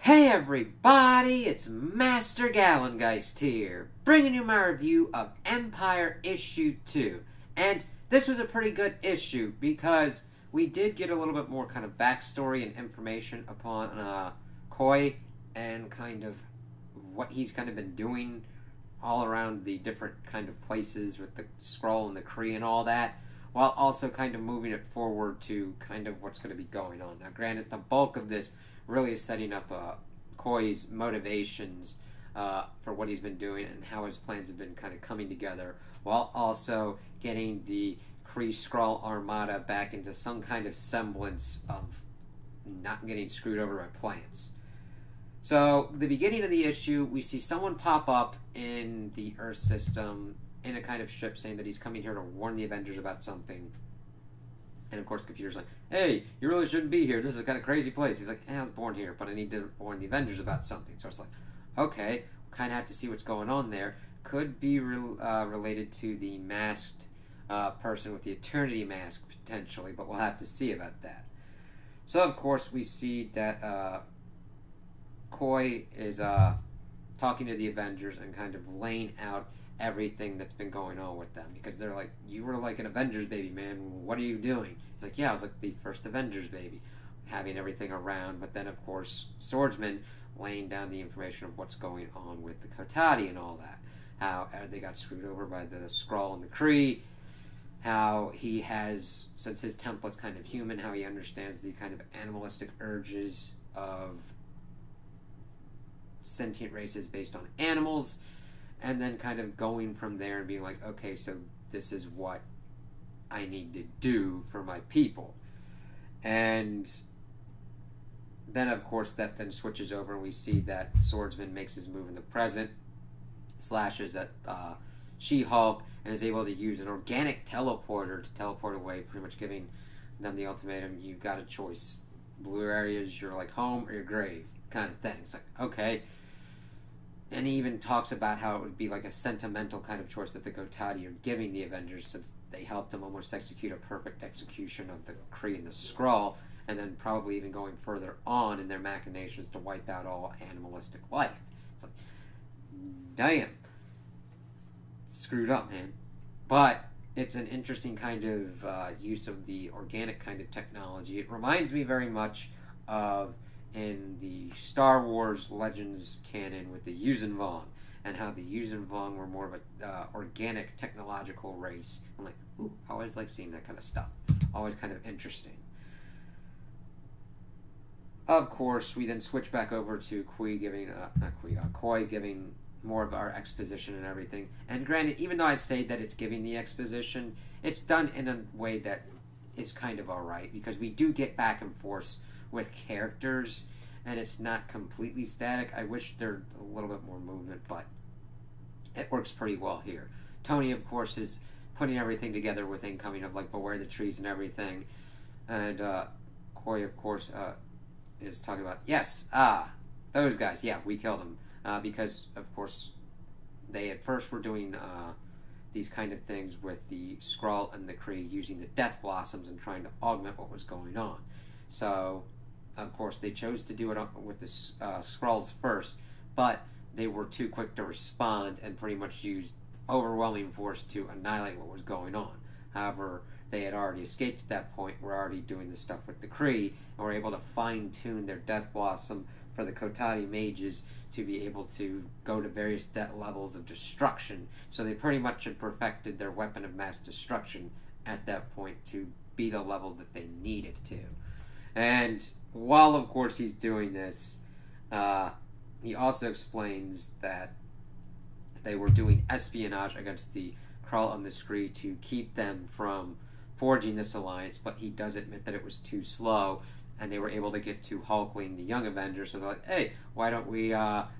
Hey everybody, it's Master Gallengeist here, bringing you my review of Empyre Issue 2. And this was a pretty good issue because we did get a little bit more kind of backstory and information upon Koi and kind of what he's kind of been doing all around the different kind of places with the scroll and the Kree and all that, while also kind of moving it forward to kind of what's going to be going on. Now granted, the bulk of this really is setting up Koi's motivations for what he's been doing and how his plans have been kind of coming together, while also getting the Kree Skrull Armada back into some kind of semblance of not getting screwed over by plants. So, the beginning of the issue, we see someone pop up in the Earth system in a kind of ship saying that he's coming here to warn the Avengers about something. And of course the computer's like, hey, you really shouldn't be here. This is a kind of crazy place. He's like, I was born here, but I need to warn the Avengers about something. So it's like, okay, we'll kind of have to see what's going on there. Could be related to the masked person with the Eternity Mask, potentially, but we'll have to see about that. So of course we see that Koi is talking to the Avengers and kind of laying out everything that's been going on with them, because they're like, you were like an Avengers baby, man, what are you doing? He's like, yeah, I was like the first Avengers baby, having everything around. But then of course Swordsman laying down the information of what's going on with the Kotati and all that, how they got screwed over by the Skrull and the Kree, how he has, since his template's kind of human, how he understands the kind of animalistic urges of sentient races based on animals. And then kind of going from there and being like, okay, so this is what I need to do for my people. And then, of course, that then switches over and we see that Swordsman makes his move in the present, slashes at She-Hulk, and is able to use an organic teleporter to teleport away, pretty much giving them the ultimatum, you got a choice. Blue areas, you're like home or your grave kind of thing. It's like, okay. And he even talks about how it would be like a sentimental kind of choice that the Kotati are giving the Avengers, since they helped him almost execute a perfect execution of the Kree and the Skrull, and then probably even going further on in their machinations to wipe out all animalistic life. It's like, damn. Screwed up, man. But it's an interesting kind of use of the organic kind of technology. It reminds me very much of in the Star Wars Legends canon with the Yuuzhan, and how the Yuuzhan were more of a organic technological race. I'm like, ooh, I always like seeing that kind of stuff. Always kind of interesting. Of course, we then switch back over to Koi giving more of our exposition and everything. And granted, even though I say that it's giving the exposition, it's done in a way that is kind of alright, because we do get back and forth with characters, and it's not completely static. I wish there'd a little bit more movement, but it works pretty well here. Tony, of course, is putting everything together with incoming of like Beware the Trees and everything, and Koi, of course, is talking about, yes, those guys, yeah, we killed them, because of course they at first were doing these kind of things with the Skrull and the Kree, using the Death Blossoms and trying to augment what was going on. So, of course, they chose to do it with the Skrulls first, but they were too quick to respond and pretty much used overwhelming force to annihilate what was going on. However, they had already escaped at that point, were already doing the stuff with the Kree, and were able to fine-tune their Death Blossom for the Kotati mages to be able to go to various levels of destruction. So they pretty much had perfected their weapon of mass destruction at that point to be the level that they needed to. And while, of course, he's doing this, he also explains that they were doing espionage against the Skrull and the Kree to keep them from forging this alliance, but he does admit that it was too slow, and they were able to get to Hulkling, the young Avengers, so they're like, hey, why don't we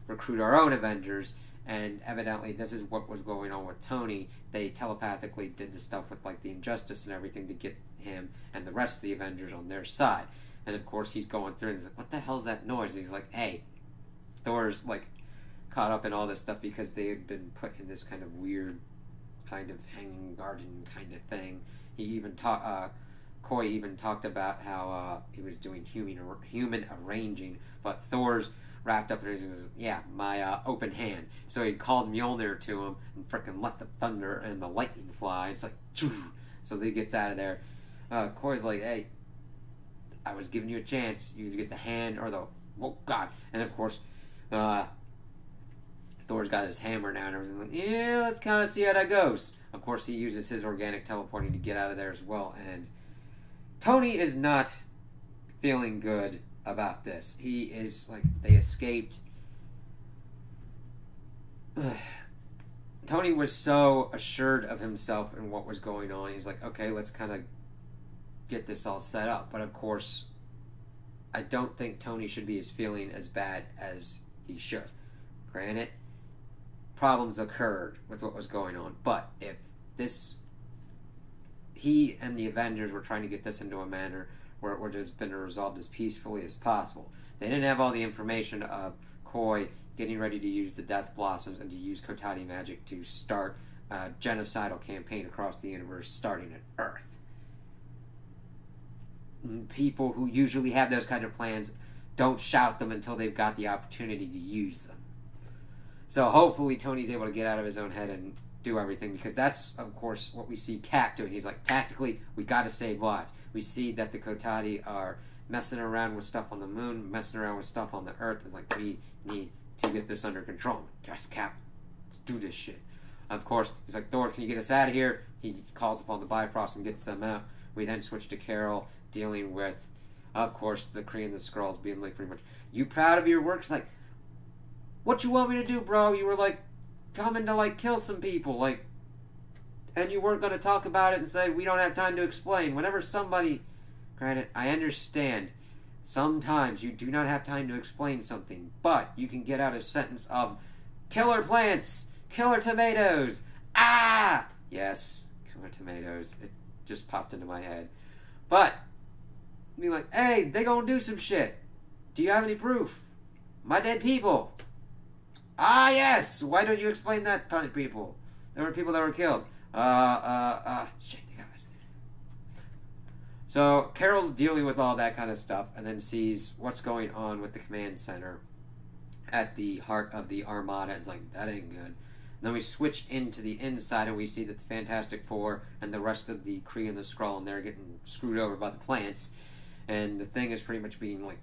recruit our own Avengers? And evidently this is what was going on with Tony. They telepathically did the stuff with like the Injustice and everything to get him and the rest of the Avengers on their side. And of course he's going through and he's like, what the hell's that noise? And he's like, hey, Thor's like caught up in all this stuff because they had been put in this kind of weird kind of hanging garden kind of thing. He even Koi even talked about how he was doing human arranging, but Thor's wrapped up in his, yeah, my open hand. So he called Mjolnir to him and frickin' let the thunder and the lightning fly. It's like, choo! So he gets out of there. Korg's like, hey, I was giving you a chance. You either get the hand or the, oh god. And of course, Thor's got his hammer now and everything. Like, yeah, let's kind of see how that goes. Of course, he uses his organic teleporting to get out of there as well. And Tony is not feeling good about this. He is like, they escaped. Tony was so assured of himself and what was going on. He's like, okay, let's kind of get this all set up. But of course, I don't think Tony should be feeling as bad as he should. Granted, problems occurred with what was going on. But if this, he and the Avengers were trying to get this into a manner where it would have been resolved as peacefully as possible. They didn't have all the information of Koi getting ready to use the Death Blossoms and to use Kotati magic to start a genocidal campaign across the universe, starting at Earth. People who usually have those kind of plans don't shout them until they've got the opportunity to use them. So hopefully Tony's able to get out of his own head and do everything, because that's, of course, what we see Cap doing. He's like, tactically, we got to save lives. We see that the Kotati are messing around with stuff on the moon, messing around with stuff on the Earth. It's like, we need to get this under control. Yes, Cap, let's do this shit. Of course, he's like, Thor, can you get us out of here? He calls upon the Bifrost and gets them out. We then switch to Carol dealing with, of course, the Kree and the Skrulls being like, pretty much, you proud of your work? It's like, what you want me to do, bro? You were like, coming to like kill some people, like, and you weren't going to talk about it and say, we don't have time to explain. Whenever somebody, granted, I understand, sometimes you do not have time to explain something, but you can get out a sentence of, killer plants, killer tomatoes, ah! Yes, killer tomatoes. It just popped into my head. But, be like, hey, they gonna do some shit. Do you have any proof? My dead people. Ah, yes! Why don't you explain that, people? There were people that were killed. Shit, they got us. So, Carol's dealing with all that kind of stuff, and then sees what's going on with the command center at the heart of the Armada. It's like, that ain't good. And then we switch into the inside, and we see that the Fantastic Four and the rest of the Kree and the Skrull, and they're getting screwed over by the plants. And the thing is pretty much being, like,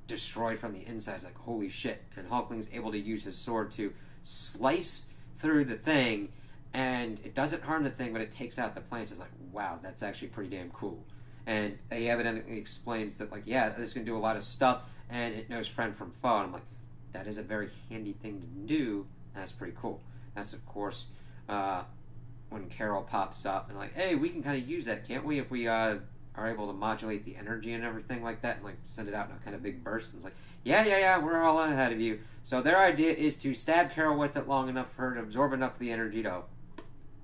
destroyed from the inside. It's like, holy shit. And Hulkling's able to use his sword to slice through the thing, and it doesn't harm the thing, but it takes out the plants. It's like, wow, that's actually pretty damn cool. And he evidently explains that, like, yeah, this can do a lot of stuff, and it knows friend from foe. And I'm like, that is a very handy thing to do. That's pretty cool. That's, of course, when Carol pops up and like, hey, we can kind of use that, can't we, if we are able to modulate the energy and everything like that, and like send it out in a kind of big burst. And it's like, yeah, we're all ahead of you. So their idea is to stab Carol with it long enough for her to absorb enough of the energy to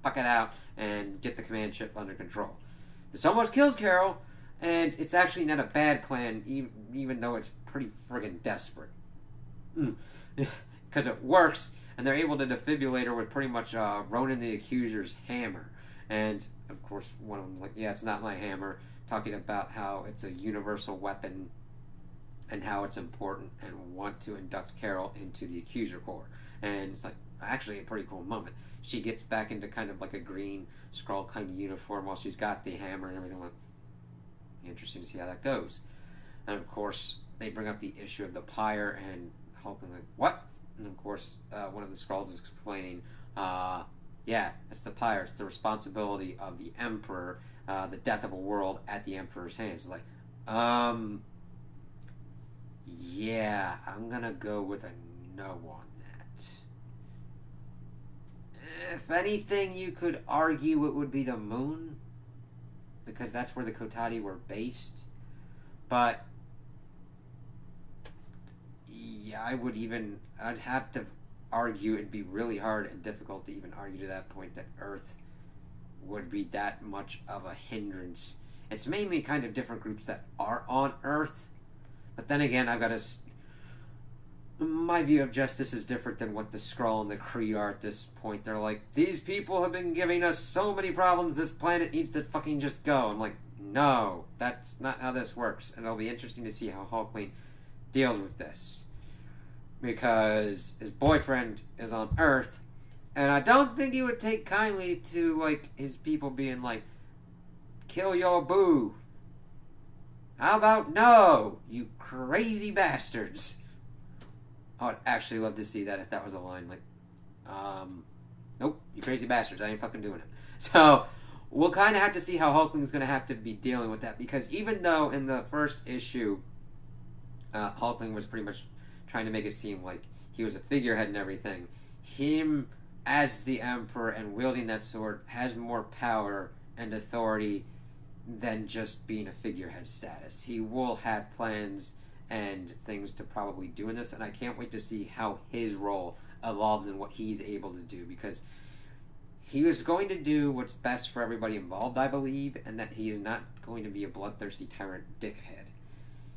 fuck it out and get the command ship under control. This almost kills Carol, and it's actually not a bad plan, even though it's pretty friggin' desperate. Because it works, and they're able to defibrillate her with pretty much Ronan the Accuser's hammer. And, of course, one of them's like, yeah, it's not my hammer, talking about how it's a universal weapon and how it's important, and want to induct Carol into the Accuser Corps. And it's like, actually a pretty cool moment. She gets back into kind of like a green Skrull kind of uniform while she's got the hammer and everything. Like, interesting to see how that goes. And, of course, they bring up the issue of the Pyre, and Hulk is like, what? And, of course, one of the Skrulls is explaining, yeah, it's the Pyre. It's the responsibility of the Emperor, the death of a world at the Emperor's hands. It's like, yeah, I'm gonna go with a no on that. If anything, you could argue it would be the moon, because that's where the Kotati were based. But, yeah, I'd have to argue it'd be really hard and difficult to even argue to that point that Earth would be that much of a hindrance. It's mainly kind of different groups that are on Earth, but then again, I've got to... My view of justice is different than what the Skrull and the Kree are at this point. They're like, these people have been giving us so many problems, this planet needs to fucking just go. I'm like, no, that's not how this works, and it'll be interesting to see how Hulkling deals with this. because his boyfriend is on Earth, and I don't think he would take kindly to, like, his people being like, kill your boo. How about no, you crazy bastards? I would actually love to see that if that was a line, like, nope, you crazy bastards, I ain't fucking doing it. So, we'll kind of have to see how Hulkling's going to have to be dealing with that, because even though in the first issue, Hulkling was pretty much trying to make it seem like he was a figurehead and everything, him as the Emperor and wielding that sword has more power and authority than just being a figurehead status. He will have plans and things to probably do in this, and I can't wait to see how his role evolves and what he's able to do, because he was going to do what's best for everybody involved, I believe, and that he is not going to be a bloodthirsty tyrant dickhead.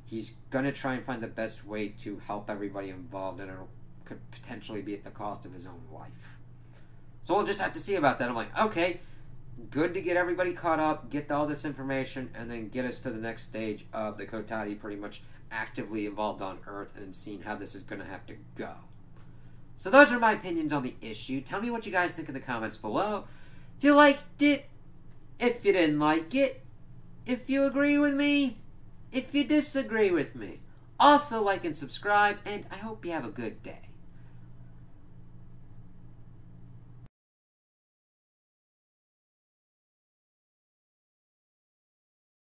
He's going to try and find the best way to help everybody involved, and it could potentially be at the cost of his own life. So we'll just have to see about that. I'm like, okay, good to get everybody caught up, get all this information, and then get us to the next stage of the Kotati pretty much actively involved on Earth and seeing how this is going to have to go. So those are my opinions on the issue. Tell me what you guys think in the comments below. If you liked it, if you didn't like it, if you agree with me, if you disagree with me. Also like and subscribe, and I hope you have a good day.